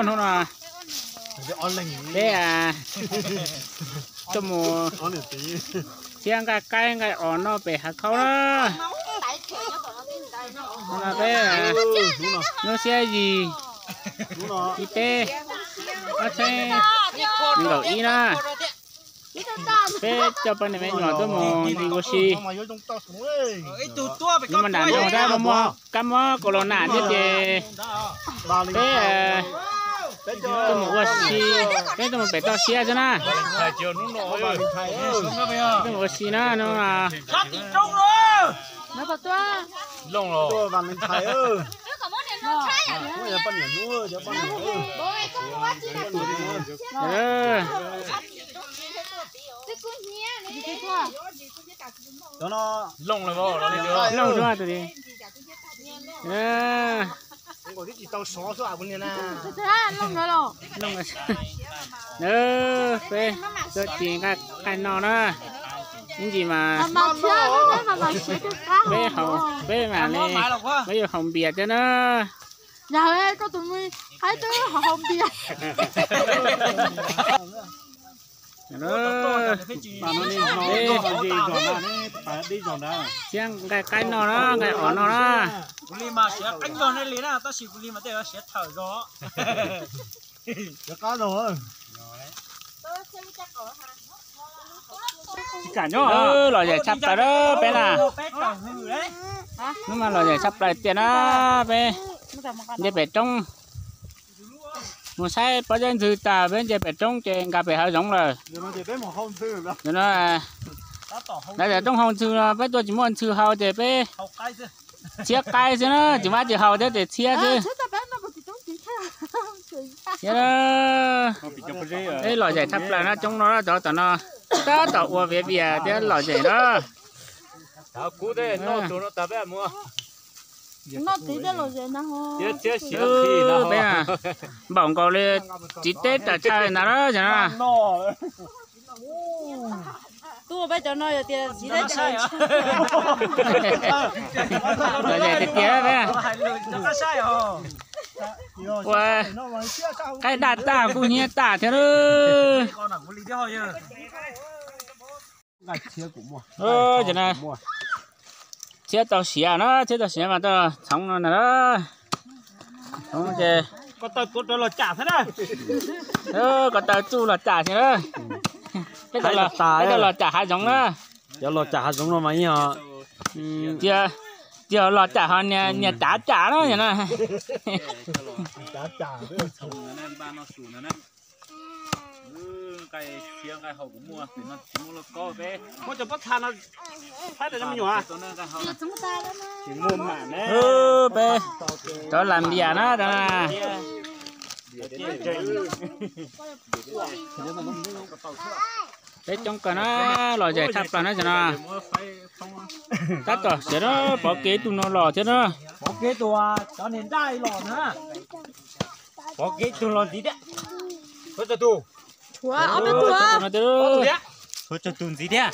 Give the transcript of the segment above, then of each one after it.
nó là đây à cho mùa chiang cái ổn nó bị hạt khâu đó nó là đây à nó xe gì đi tê nó xe mình gọi ý na bé cho bên này bé nhỏ tôi mua đi qua xí nhưng mà đàn trong ra mua cam mó corona thế thì bé tôi mua qua xí bé tôi mua bé to xe cho na tôi mua xí na nó là nó bật toa lông rồi tôi vào mình thấy giờ bao nhiêu nữa giờ bao nhiêu cho nó lông rồi vô nó đi được lông cho tôi đi có cái gì tao xóa xóa bên này lông rồi rồi lông phê cho chị cái nó đó những gì mà bé hồng bé mà này bây giờ hồng bìa cho nó giờ có tụi mình hai đứa hồng bìa nó đi rồi đó chiang cái nó đó cái ỏ nó đó culi mà sẽ cánh giò này liền à ta chỉ culi mà đây là sẽ thở gió có rồi cả nhớ lò giải chắp ta đó bé nè nhưng mà lò giải chắp lại tiền á bé để bé trong một sai bao giờ thứ ta bên để bé trong trên cà phê hơi giống rồi nó đây là trong hồng thư là bé tôi chỉ muốn thư hậu để bé chia cái chứ nó chỉ mà chỉ hậu để chia chứ chia đó đây lò giải chắp lại nó trong nó cho nó ta tạo qua về bìa để lò giải đó cú đây nó tụi nó tập bé mua nó tí đó rồi gì nó chết chết xí nó bé à bỏng cầu lên chỉ tết trả trai nào đó chả tôi bây giờ nói tiền chỉ đấy sai à rồi vậy thì tía bé nó sai à qua cái đạt ta cũng như ta thế đó con nào cũng lý do chứ chả này chia tàu xía nó chia tàu xía mà tao sống nó đó sống cái con tao là trả thế này còn tàu chu là trả thế đó cái đó là trả hai giống đó giờ lo trả giống nó mấy nhở giờ là trả họ nhà trả đó vậy nè trả cái chiếng cái hậu cũng mua thì nó chỉ mua có bé có cho bắt than nó phát được cho mình nhỏ chỉ mua mà nè bé đó làm gì nó đó để trong cái nó lò giải thắp là nó cho nó tắt rồi sẽ nó bỏ kế tụi nó lò chứ nó bỏ kế tụi cho nên đai lò nữa bỏ kế tụi lò tí đấy có cho tụi thôi cho tụi gì đấy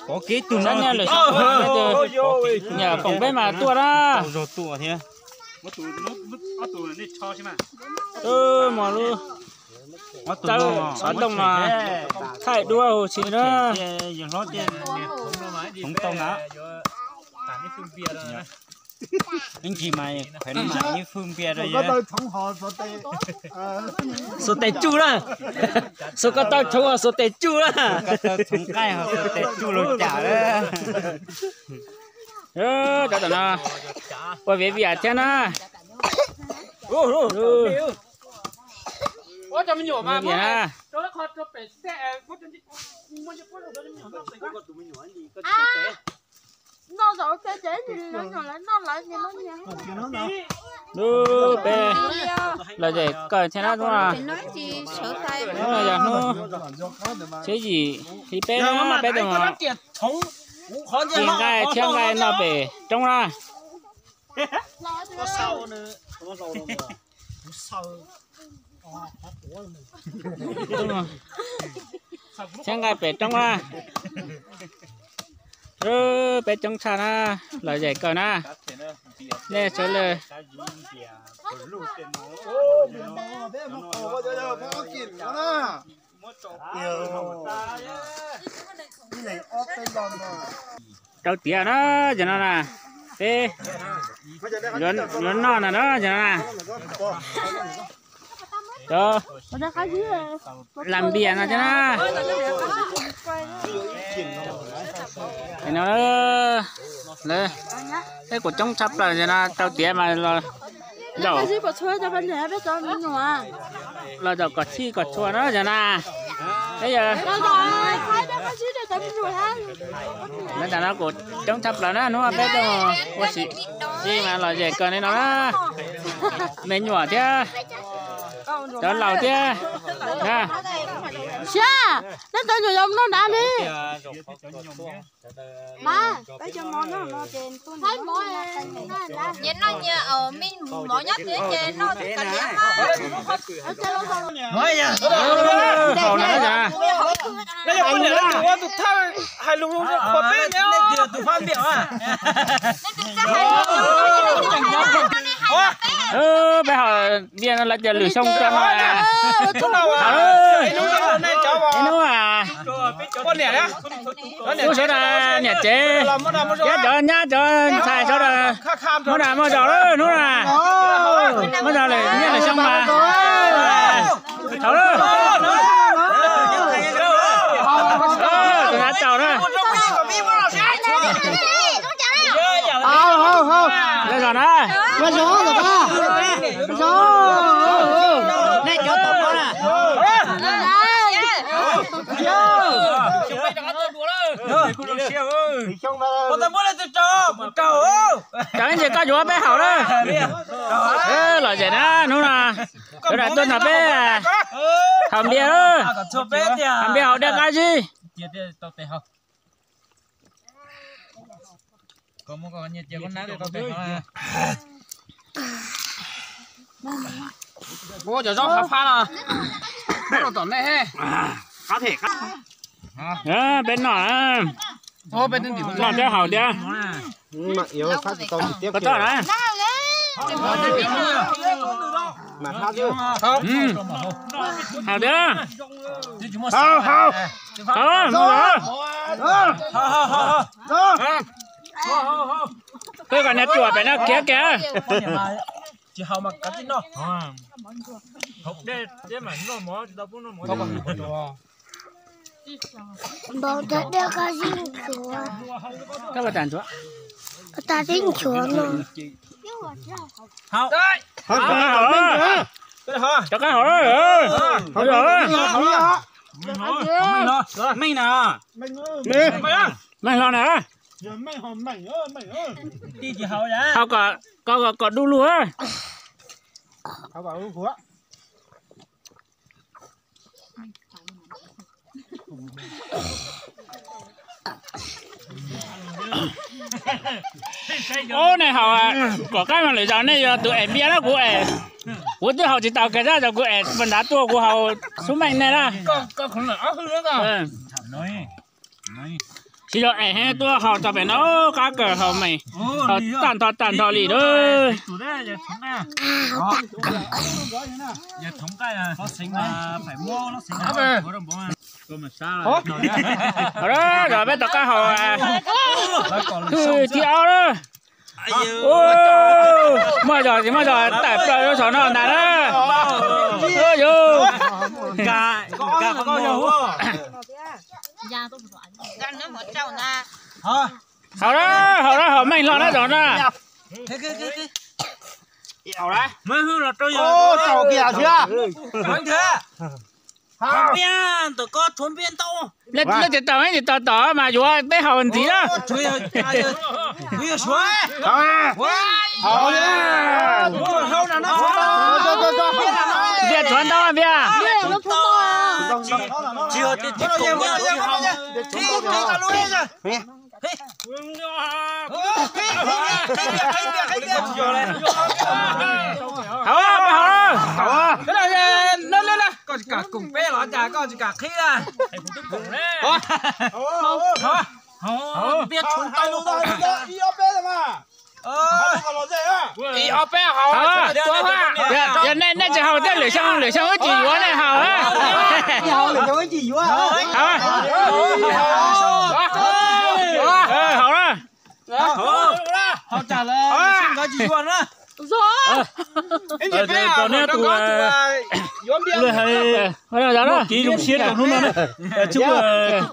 có kế tụi nó nha lời nhà phòng bé mà tua đó rồi tụi thế mà tụi nó tụi này cho chứ mà mà luôn tao ở đông mà thay đua chỉ đó giờ nó tiền không tông đó tại cái phương bia đó anh chị mày phải nói như phương bia rồi số tệ chu đó số có tao thua số tệ chu đó thùng cái họ số tệ chu luôn trả đó đó là qua về Việt thế na ủa cho mình nhỏ mà cho nó khó cho phải xe có cho mua cho nó nhỏ nó sẽ có tụi mình nhỏ gì có nó rồi cái chế gì nó lại gì nó nhỉ đu bé là gì cởi thế nào thôi nói gì sợ tay nó là gì nó chế gì thì bé nó bé được mà chiang gai nó bé trong ra có sau nữa chiang gai bé trong ra bé trong xa na là gì cởi na nè chỗ lời trâu tía nó cho nó nè thế lớn non là nó cho nó nè cho làm biển là cho nó thì nó đấy cái của trong sắp là cho nó trâu tía mà là dầu là dầu cọt chi cọt chua nó cho nó bây giờ nó là nó của trong sắp là nó biết đâu có gì mà là gì cần nên nó mình nhỏ thế đó lẩu thế nha xa nó cho người ông nó đã đi ba bây giờ món nó trên tôi thấy món nhìn nó như ở mình món nhất thế trên nó cần nhá nói nha hầu nó ra bây giờ con nhớ tụi tụi thao hai lùng lùng có biết nhá tụi phan biểu à bây giờ điên nó là giờ lửa xong cho nó à nó à con nhẹ nhá nó số là nhẹ chế cái đó nhá cho xài số là nó là mua giỏ đó nó là mua giỏ này nhá là xong mà thấu đó tụi nó tàu đó đây rồi đó bây giờ rồi ba này cho tao con à con ta muốn là tôi cho cầu chẳng gì có chỗ bé hậu đó là vậy đó nó là cái này tôi là bé hầm bia đó hầm bia hậu đeo cái gì có một con nhiệt con nát con tao bố giờ gió pha là nó tổn đây he có thể cắt bên nọ ô bên trên thì làm cho hậu đeo mà yếu phát thì tao tiếp có tao đấy mà phát chứ hậu đeo hao hao tôi còn nhặt chuột phải nó kia kìa chỉ hao mà cắt chứ nó học đây thế mà nó mỏ đâu cũng nó mỏ bảo ta đeo cái gì chúa các bạn tàn chúa ta dính chúa luôn hao cho cái hậu đó mình nè mày lo nè đi chỉ hao giá hậu có đu lúa hao bảo luôn của ô này hậu à có cái mà lấy ra này tụi em biết đó của tụi hậu chỉ tao cái ra rồi của em phần đá tua của hậu số mạnh này là có không là áo hư nữa cả nói chỉ cho em hay tua hậu tao phải nó cá cờ hậu mày hậu tàn thọ lì đó chủ đấy giờ thống à giờ thống cái à nó xinh mà phải mua nó xinh à có đồng bông có mà sao đó rồi bây giờ cá hậu à cứ chiếu đó mới giờ tại trời nó nó nè đó vô cả có nhiều da tôi phải gan nó một trâu na hậu đó hậu mình lo nó rồi nè cái yếu đấy mới hư là tôi ô tàu kìa chưa anh thế Thôn biên, tụi con thôn biên tao. Lên chỉ tao ấy thì tao mà vừa bé hồn tí đó. Chui ơi, chui ơi suối. À, hầu nha. Hầu là nó. Biết chuẩn tao à biết. Chưa thì tiếp tục nhá, chị hầu. Thì cả luôn nha. Hầu. Cái này lên lên lên. Con cả cùng bé nó chả con cả khi à. Thầy cũng tức cùng đấy. Biết chúng tao. Ý ở bé hậu. giờ này chỉ hậu tới lửa xong cái chỉ quá này hậu á. Hậu là cho cái gì quá. Hậu đó. Họ trả lời xin có gì luôn á. Rồi. Em chỉ bé hậu nó có vốn bia. Lửa hay. Đó đó. Ký dùng xiết của nó đấy. Chúc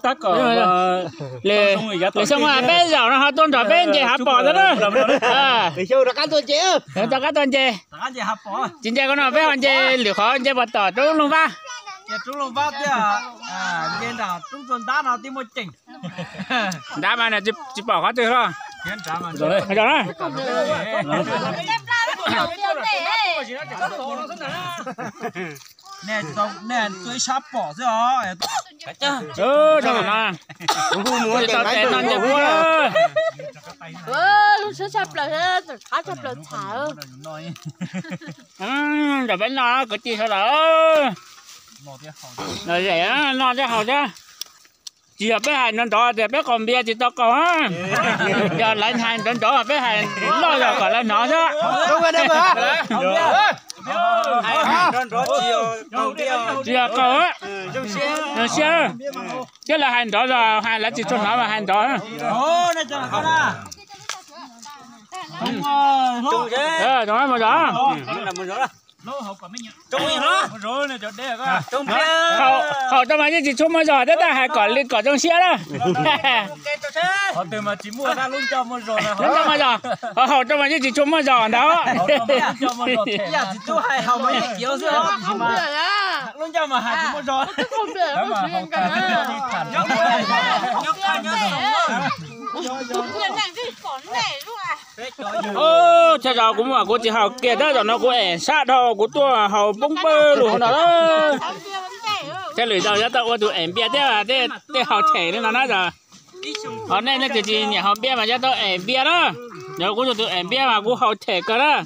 tác cỏ. Lửa xong rồi bé giàu nó họ tôn trò bé chị hấp bỏ đó đó. Để show ra cán tôi chế. Cho các tôn chị. Tác gì hấp bỏ. Chính chị có nói bé hoàn chị lửa khó chị bật tỏ trúng luôn va. Trúng luôn phát chứ à. Nên là trúng tuần đá nào tìm một chỉnh. Đá mà này chị bỏ khó từ thôi. Rồi đây. Rồi đó. Nè tôi sắp bỏ chứ hả? Đâu mà nó tao tên nó nhiều quá. Lúc sẽ sắp lại hết, khá sắp lại thả. Rồi bên nó cứ chi thôi đó. Rồi vậy á, nó cho hậu chứ. Chỉ ở bên hành nó đó thì bên còn bia thì tao có á. Giờ lấy hành nó đó ở bên hành lo rồi còn là nó chứ. Đúng rồi, đúng rồi. Chỉ ở có á. Xe. Chứ là hành đó rồi, hành là chỉ cho nó mà hành đó. Ồ, này chẳng có ra. Đó mà đó. Hậu tao mà chỉ chung mà giỏi đó ta hay còn lên cỏ trong xe đó. Họ từ mà chỉ mua ra luôn cho một rồi là Luôn cho mà giỏi. Hậu tao mà chỉ chung mà giỏi đó. cho một rồi thế giờ chỉ tu hay hậu mấy kiểu chứ Không được á. luôn cho mà hai chỉ một rồi. Không được, nó chỉ lên cả á. Lên này cái con này luôn à. Ô, cha giàu cũng mà của chị Hậu kia đó rồi nó của ẻn sát đầu của tôi Hậu bông bơ luôn đó. Cái lưỡi giàu giá tao tụi ẻn bia thế à, thế Hậu thể nên nó nói rồi. Hôm nay nó chỉ nhà Hậu bia mà giá tao ẻn bia đó. Nhớ cũng tụi ẻn bia mà của Hậu thể cơ đó.